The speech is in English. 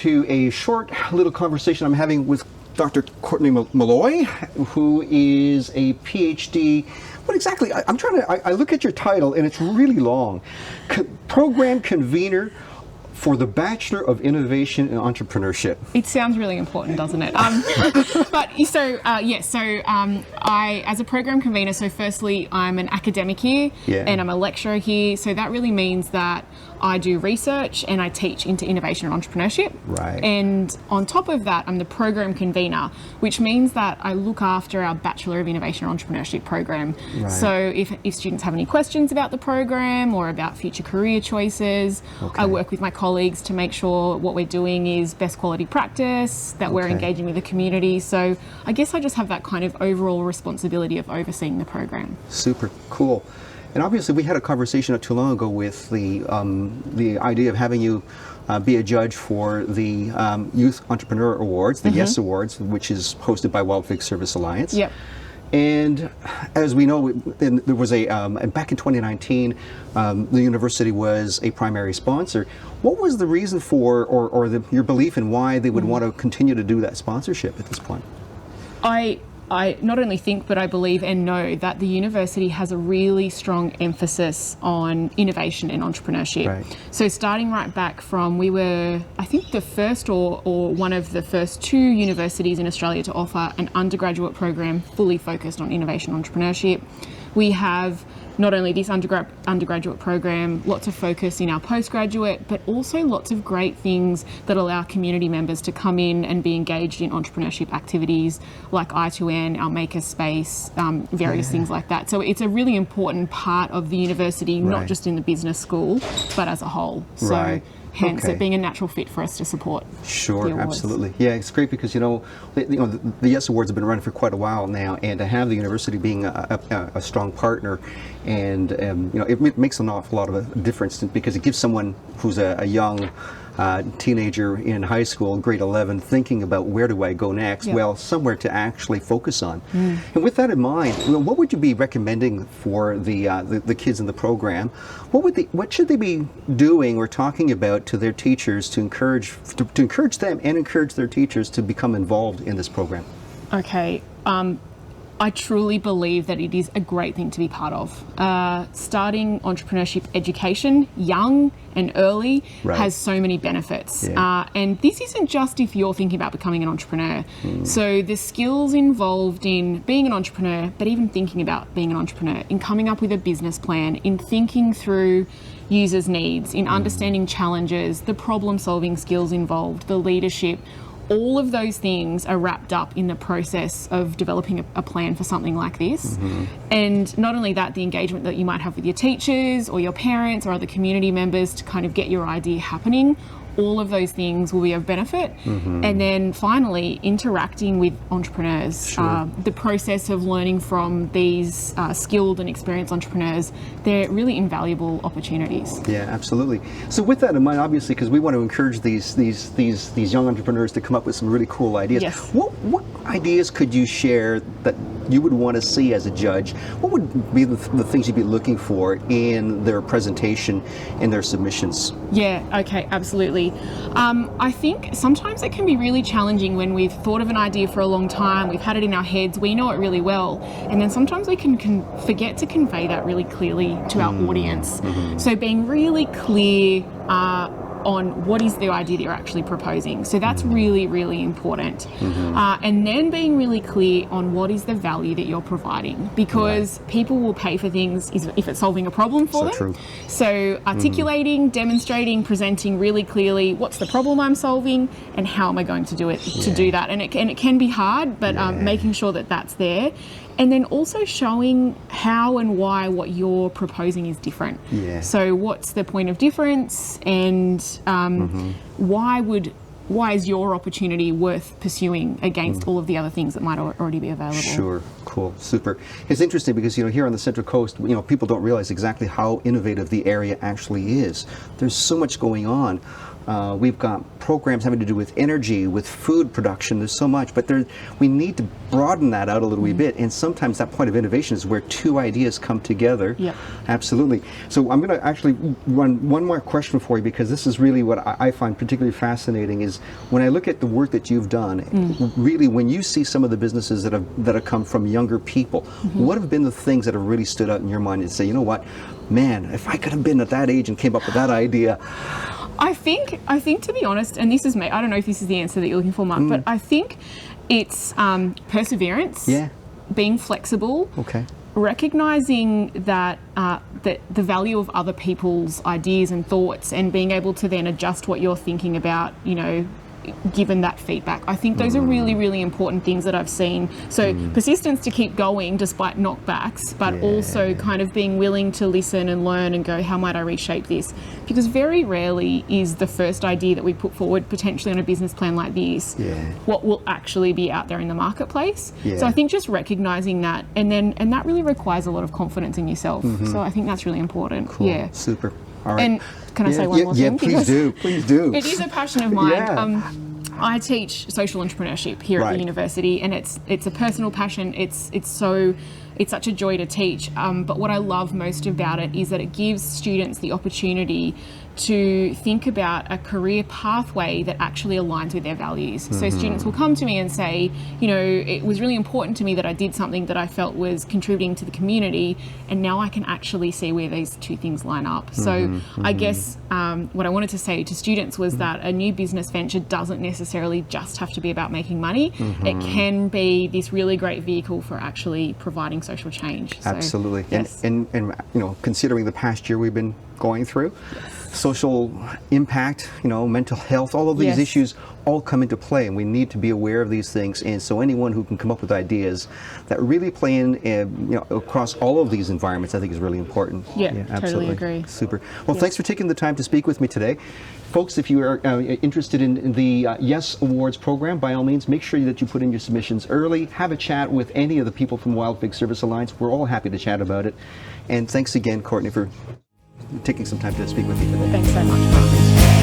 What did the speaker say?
to a short little conversation I'm having with Dr. Courtney Malloy, who is a PhD. What exactly? I look at your title and it's really long. Program Convener for the Bachelor of Innovation and Entrepreneurship. It sounds really important, doesn't it? I, as a program convener, so firstly, I'm an academic here and I'm a lecturer here. So that really means that I do research and I teach into innovation and entrepreneurship. Right. And on top of that, I'm the program convener, which means that I look after our Bachelor of Innovation and Entrepreneurship program. Right. So if students have any questions about the program or about future career choices, I work with my colleagues to make sure what we're doing is best quality practice, that we're engaging with the community. So I guess I just have that kind of overall responsibility of overseeing the program. Super cool. And obviously, we had a conversation not too long ago with the idea of having you be a judge for the Youth Entrepreneur Awards, the YES Awards, which is hosted by Wild Fig Service Alliance. Yep. And as we know, there was back in 2019, the university was a primary sponsor. What was the reason for, or your belief in why they would want to continue to do that sponsorship at this point? I not only think, but I believe and know that the university has a really strong emphasis on innovation and entrepreneurship. Right. So starting right back from, we were, I think, the first or one of the first 2 universities in Australia to offer an undergraduate program focused on innovation and entrepreneurship. We have not only this undergraduate program, lots of focus in our postgraduate, but also lots of great things that allow community members to come in and be engaged in entrepreneurship activities like I2N, our makerspace, various things like that. So it's a really important part of the university, not just in the business school, but as a whole. So hence it being a natural fit for us to support. Sure, absolutely. Yeah, it's great because, the YES Awards have been running for quite a while now, and to have the university being a strong partner, and it makes an awful lot of a difference because it gives someone who's a young teenager in high school, grade 11, thinking about where do I go next? Well, somewhere to actually focus on. And with that in mind, what would you be recommending for the kids in the program? What should they be doing or talking about to their teachers to encourage them and encourage their teachers to become involved in this program? Okay. I truly believe that it is a great thing to be part of. Starting entrepreneurship education young and early has so many benefits. And this isn't just if you're thinking about becoming an entrepreneur. So the skills involved in being an entrepreneur, but even thinking about being an entrepreneur, in coming up with a business plan, in thinking through users' needs, in understanding challenges, the problem-solving skills involved, the leadership, all of those things are wrapped up in the process of developing a plan for something like this. And not only that, the engagement that you might have with your teachers or your parents or other community members to kind of get your idea happening, all of those things will be of benefit. And then finally, interacting with entrepreneurs. The process of learning from these skilled and experienced entrepreneurs, they're really invaluable opportunities. Yeah, absolutely. So with that in mind, obviously, because we want to encourage these young entrepreneurs to come up with some really cool ideas. What ideas could you share that you would want to see as a judge? What would be the things you'd be looking for in their presentation, in their submissions? Yeah, okay, absolutely. I think sometimes it can be really challenging when we've thought of an idea for a long time, we've had it in our heads, we know it really well, and then sometimes we can forget to convey that really clearly to our audience. So being really clear on what is the idea that you're actually proposing. So that's really, really important. And then being really clear on what is the value that you're providing, because people will pay for things if it's solving a problem for them. True. So articulating, demonstrating, presenting really clearly what's the problem I'm solving and how am I going to do it to do that. And it can be hard, but making sure that that's there. And then also showing how and why what you're proposing is different. So what's the point of difference, and why is your opportunity worth pursuing against all of the other things that might already be available? Sure, cool, super. It's interesting because here on the Central Coast, people don't realize exactly how innovative the area actually is. There's so much going on. We've got programs having to do with energy, with food production. There's so much, but we need to broaden that out a little wee bit. And sometimes that point of innovation is where two ideas come together. Yep. Absolutely. So I'm going to actually run one more question for you, because this is really what I find particularly fascinating. Is when I look at the work that you've done, really when you see some of the businesses that have come from younger people, what have been the things that have really stood out in your mind and say, you know what, man, if I could have been at that age and came up with that idea. I think to be honest, and this is me, I don't know if this is the answer that you're looking for, Mark, but I think it's perseverance, being flexible, recognizing that that the value of other people's ideas and thoughts, and being able to then adjust what you're thinking about, you know, given that feedback. I think those are really, really important things that I've seen. So persistence to keep going despite knockbacks, but also kind of being willing to listen and learn and go, how might I reshape this? Because very rarely is the first idea that we put forward potentially on a business plan like this what will actually be out there in the marketplace. So I think just recognizing that, and that really requires a lot of confidence in yourself. So I think that's really important. Cool. Yeah. Super. All right. And can I say one more thing? Yeah, please do. Please do. It is a passion of mine. I teach social entrepreneurship here at the university, and it's a personal passion. It's such a joy to teach. But what I love most about it is that it gives students the opportunity to think about a career pathway that actually aligns with their values. So students will come to me and say, you know, it was really important to me that I did something that I felt was contributing to the community, and now I can actually see where these two things line up. So I guess what I wanted to say to students was that a new business venture doesn't necessarily just have to be about making money. It can be this really great vehicle for actually providing social change. Absolutely. Yes. And you know, considering the past year we've been going through, social impact, you know, mental health, all of these issues all come into play, and we need to be aware of these things. And so anyone who can come up with ideas that really play in, you know, across all of these environments, I think is really important. Yeah, totally agree. Super. Well, thanks for taking the time to speak with me today. Folks, if you are interested in the Yes Awards program, by all means, make sure that you put in your submissions early. Have a chat with any of the people from Wild Fig Service Alliance. We're all happy to chat about it. And thanks again, Courtney, for taking some time to speak with me today. Thanks so much.